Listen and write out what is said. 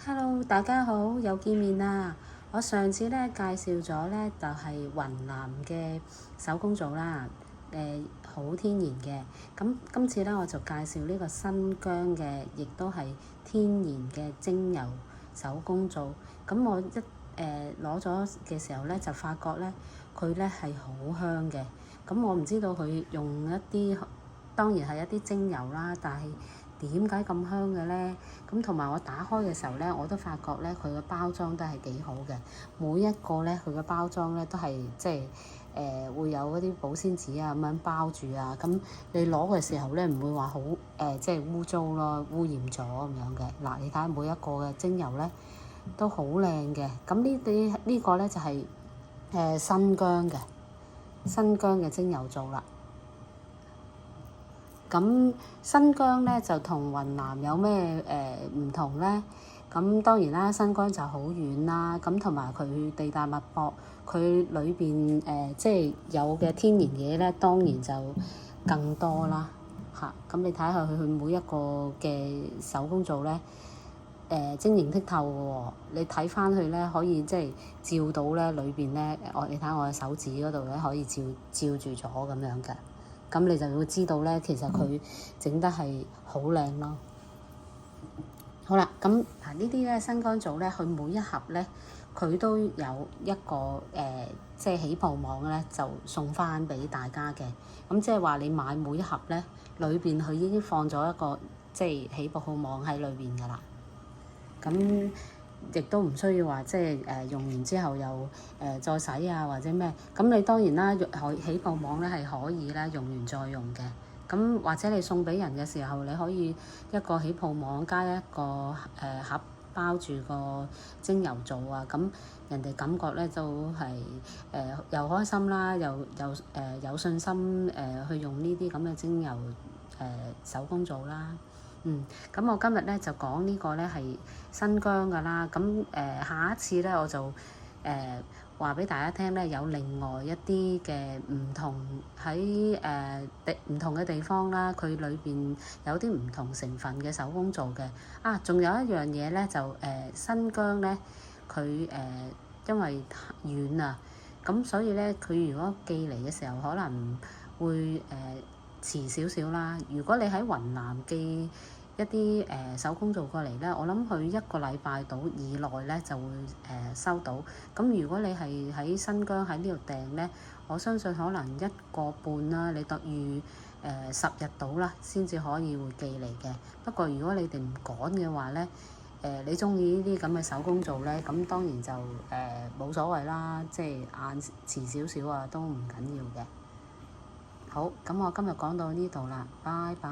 Hello，大家好，又見面啦！我上次咧介紹咗咧就係雲南嘅手工皂啦，好天然嘅。咁今次咧我就介紹呢個新疆嘅，亦都係天然嘅精油手工皂。咁我攞咗嘅時候咧，就發覺咧佢咧係好香嘅。咁我唔知道佢用一啲，當然係一啲精油啦，但係點解咁香嘅咧？咁同埋我打開嘅時候咧，我都發覺咧佢嘅包裝都係幾好嘅。每一個咧佢嘅包裝咧都係會有嗰啲保鮮紙啊咁樣包住啊。咁你攞嘅時候咧唔會話好污糟咯，污染咗咁樣嘅。嗱，你睇下每一個嘅精油咧都好靚嘅。咁呢個咧就係新疆嘅精油皂啦。咁新疆咧就同雲南有咩唔同咧？咁當然啦，新疆就好遠啦，咁同埋佢地大物博，佢裏邊有嘅天然嘢咧，當然就更多啦嚇。咁你睇下佢每一個嘅手工皂咧，晶瑩剔透嘅喎，你睇翻去咧可以照到咧裏邊咧，你睇我嘅手指嗰度咧可以照住咗咁樣嘅。咁你就會知道咧，其實佢整得係好靚咯。好啦，咁呢啲咧新疆皂咧，佢每一盒咧，佢都有一個起泡網咧，就送翻俾大家嘅。咁即係話你買每一盒咧，裏邊佢已經放咗一個起泡網喺裏邊㗎啦。咁亦都唔需要話用完之後又再洗啊或者咩。咁你當然啦，起泡網咧係可以啦，用完再用嘅。咁或者你送俾人嘅時候，你可以一個起泡網加一個盒包住個精油皂啊。咁人哋感覺咧就係又開心啦，又有信心去用呢啲咁嘅精油手工皂啦。咁我今日咧就講呢個咧係新疆㗎啦。咁下一次咧我就話俾大家聽咧，有另外一啲嘅唔同喺唔同嘅地方啦，佢裏邊有啲唔同成分嘅手工皂嘅。仲有一樣嘢咧就新疆咧佢因為遠啊，咁所以咧佢如果寄嚟嘅時候可能會遲少少啦。如果你喺雲南寄一啲手工皂過嚟咧，我諗佢1個禮拜到以內咧就會收到。咁如果你係喺新疆喺呢度訂咧，我相信可能1個半啦，你預10日到啦，先至可以會寄嚟嘅。不過如果你哋唔趕嘅話咧，你中意呢啲咁嘅手工皂咧，咁當然就冇所謂啦，晏遲少少啊都唔緊要嘅。好，咁我今日講到呢度啦，拜拜。